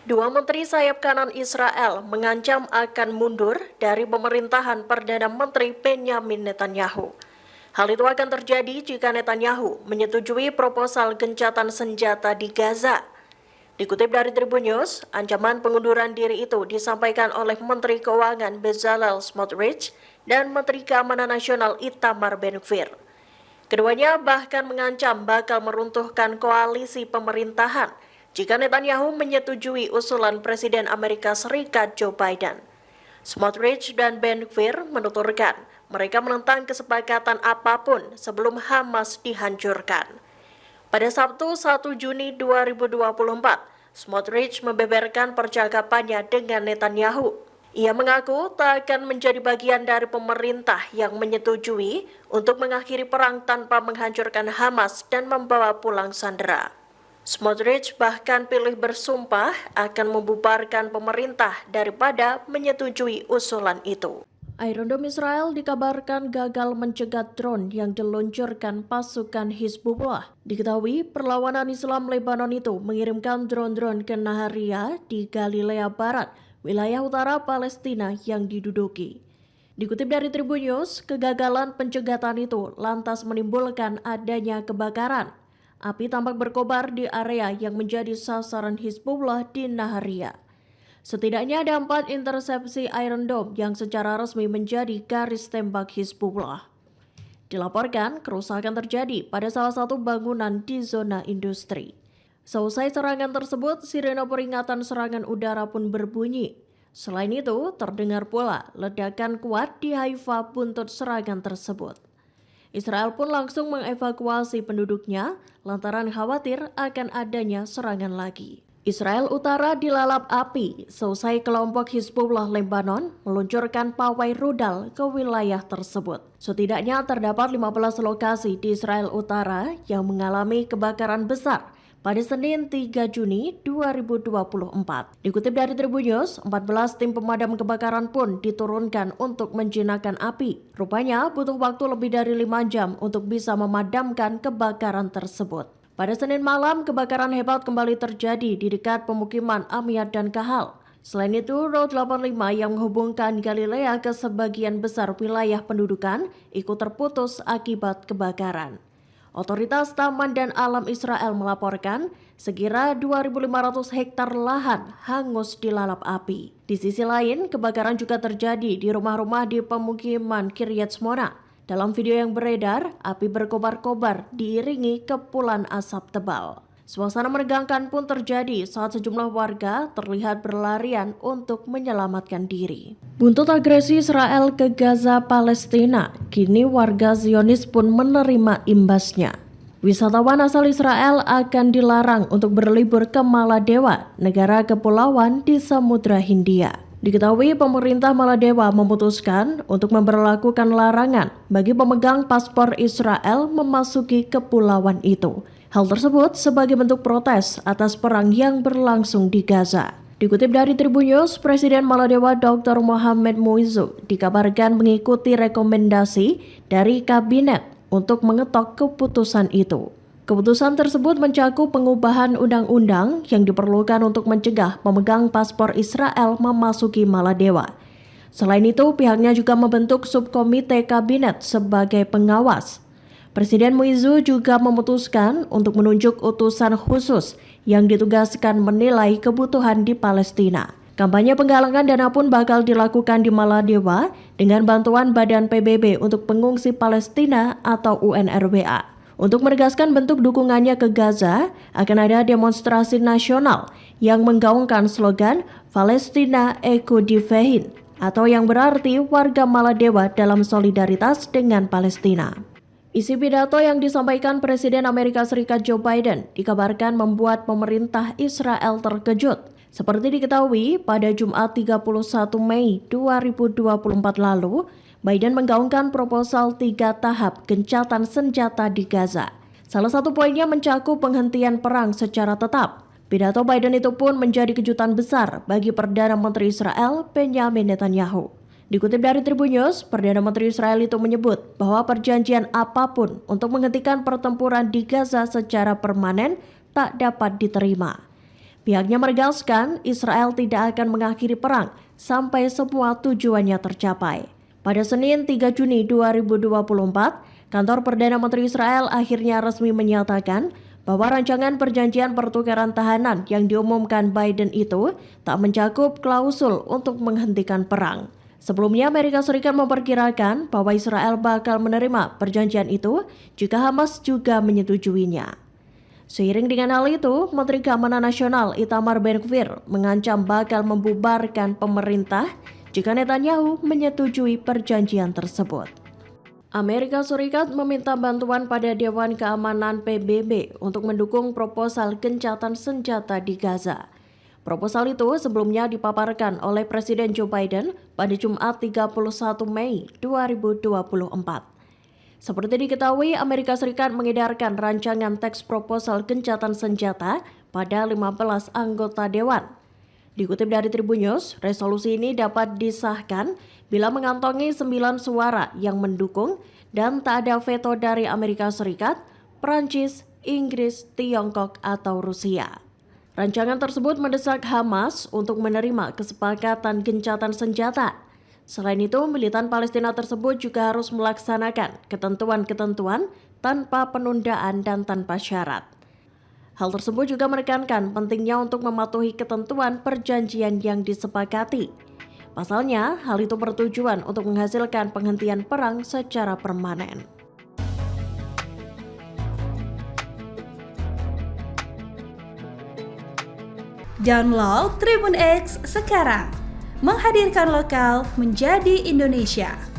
Dua menteri sayap kanan Israel mengancam akan mundur dari pemerintahan Perdana Menteri Benjamin Netanyahu. Hal itu akan terjadi jika Netanyahu menyetujui proposal gencatan senjata di Gaza. Dikutip dari Tribun News, ancaman pengunduran diri itu disampaikan oleh Menteri Keuangan Bezalel Smotrich dan Menteri Keamanan Nasional Itamar Ben-Gvir. Keduanya bahkan mengancam bakal meruntuhkan koalisi pemerintahan jika Netanyahu menyetujui usulan Presiden Amerika Serikat Joe Biden. Smotrich dan Ben-Gvir menuturkan mereka menentang kesepakatan apapun sebelum Hamas dihancurkan. Pada Sabtu 1 Juni 2024, Smotrich membeberkan percakapannya dengan Netanyahu. Ia mengaku tak akan menjadi bagian dari pemerintah yang menyetujui untuk mengakhiri perang tanpa menghancurkan Hamas dan membawa pulang sandera. Smotrich bahkan pilih bersumpah akan membubarkan pemerintah daripada menyetujui usulan itu. Iron Dome Israel dikabarkan gagal mencegat drone yang diluncurkan pasukan Hizbullah. Diketahui perlawanan Islam Lebanon itu mengirimkan drone-drone ke Naharia di Galilea Barat, wilayah utara Palestina yang diduduki. Dikutip dari Tribun News, kegagalan pencegatan itu lantas menimbulkan adanya kebakaran. Api tampak berkobar di area yang menjadi sasaran Hizbullah di Naharia. Setidaknya ada 4 intersepsi Iron Dome yang secara resmi menjadi garis tembak Hizbullah. Dilaporkan, kerusakan terjadi pada salah satu bangunan di zona industri. Seusai serangan tersebut, sirene peringatan serangan udara pun berbunyi. Selain itu, terdengar pula ledakan kuat di Haifa buntut serangan tersebut. Israel pun langsung mengevakuasi penduduknya lantaran khawatir akan adanya serangan lagi. Israel Utara dilalap api seusai kelompok Hizbullah Lebanon meluncurkan pawai rudal ke wilayah tersebut. Setidaknya terdapat 15 lokasi di Israel Utara yang mengalami kebakaran besar pada Senin 3 Juni 2024. Dikutip dari Tribun News, 14 tim pemadam kebakaran pun diturunkan untuk menjinakkan api. Rupanya butuh waktu lebih dari 5 jam untuk bisa memadamkan kebakaran tersebut. Pada Senin malam, kebakaran hebat kembali terjadi di dekat pemukiman Amiat dan Kahal. Selain itu, Road 85 yang menghubungkan Galilea ke sebagian besar wilayah pendudukan ikut terputus akibat kebakaran. Otoritas Taman dan Alam Israel melaporkan sekira 2.500 hektar lahan hangus dilalap api. Di sisi lain, kebakaran juga terjadi di rumah-rumah di pemukiman Kiryat Shmona. Dalam video yang beredar, api berkobar-kobar diiringi kepulan asap tebal. Suasana menegangkan pun terjadi saat sejumlah warga terlihat berlarian untuk menyelamatkan diri. Buntut agresi Israel ke Gaza, Palestina, kini warga Zionis pun menerima imbasnya. Wisatawan asal Israel akan dilarang untuk berlibur ke Maladewa, negara kepulauan di Samudra Hindia. Diketahui pemerintah Maladewa memutuskan untuk memberlakukan larangan bagi pemegang paspor Israel memasuki kepulauan itu. Hal tersebut sebagai bentuk protes atas perang yang berlangsung di Gaza. Dikutip dari Tribun News, Presiden Maladewa Dr. Mohamed Muizzu dikabarkan mengikuti rekomendasi dari kabinet untuk mengetok keputusan itu. Keputusan tersebut mencakup pengubahan undang-undang yang diperlukan untuk mencegah pemegang paspor Israel memasuki Maladewa. Selain itu, pihaknya juga membentuk subkomite kabinet sebagai pengawas. Presiden Muizzu juga memutuskan untuk menunjuk utusan khusus yang ditugaskan menilai kebutuhan di Palestina. Kampanye penggalangan dana pun bakal dilakukan di Maladewa dengan bantuan Badan PBB untuk Pengungsi Palestina atau UNRWA. Untuk menegaskan bentuk dukungannya ke Gaza, akan ada demonstrasi nasional yang menggaungkan slogan Palestina Eko Divehin, atau yang berarti warga Maladewa dalam solidaritas dengan Palestina. Isi pidato yang disampaikan Presiden Amerika Serikat Joe Biden dikabarkan membuat pemerintah Israel terkejut. Seperti diketahui, pada Jumat 31 Mei 2024 lalu, Biden menggaungkan proposal 3 tahap gencatan senjata di Gaza. Salah satu poinnya mencakup penghentian perang secara tetap. Pidato Biden itu pun menjadi kejutan besar bagi Perdana Menteri Israel Benjamin Netanyahu. Dikutip dari Tribun News, Perdana Menteri Israel itu menyebut bahwa perjanjian apapun untuk menghentikan pertempuran di Gaza secara permanen tak dapat diterima. Pihaknya menegaskan Israel tidak akan mengakhiri perang sampai semua tujuannya tercapai. Pada Senin 3 Juni 2024, kantor Perdana Menteri Israel akhirnya resmi menyatakan bahwa rancangan perjanjian pertukaran tahanan yang diumumkan Biden itu tak mencakup klausul untuk menghentikan perang. Sebelumnya, Amerika Serikat memperkirakan bahwa Israel bakal menerima perjanjian itu jika Hamas juga menyetujuinya. Seiring dengan hal itu, Menteri Keamanan Nasional Itamar Ben-Gvir mengancam bakal membubarkan pemerintah jika Netanyahu menyetujui perjanjian tersebut. Amerika Serikat meminta bantuan pada Dewan Keamanan PBB untuk mendukung proposal gencatan senjata di Gaza. Proposal itu sebelumnya dipaparkan oleh Presiden Joe Biden pada Jumat 31 Mei 2024. Seperti diketahui, Amerika Serikat mengedarkan rancangan teks proposal gencatan senjata pada 15 anggota Dewan. Dikutip dari Tribun News, resolusi ini dapat disahkan bila mengantongi 9 suara yang mendukung dan tak ada veto dari Amerika Serikat, Prancis, Inggris, Tiongkok, atau Rusia. Rancangan tersebut mendesak Hamas untuk menerima kesepakatan gencatan senjata. Selain itu, militan Palestina tersebut juga harus melaksanakan ketentuan-ketentuan tanpa penundaan dan tanpa syarat. Hal tersebut juga menekankan pentingnya untuk mematuhi ketentuan perjanjian yang disepakati. Pasalnya, hal itu bertujuan untuk menghasilkan penghentian perang secara permanen. Download Tribun X sekarang, menghadirkan lokal menjadi Indonesia.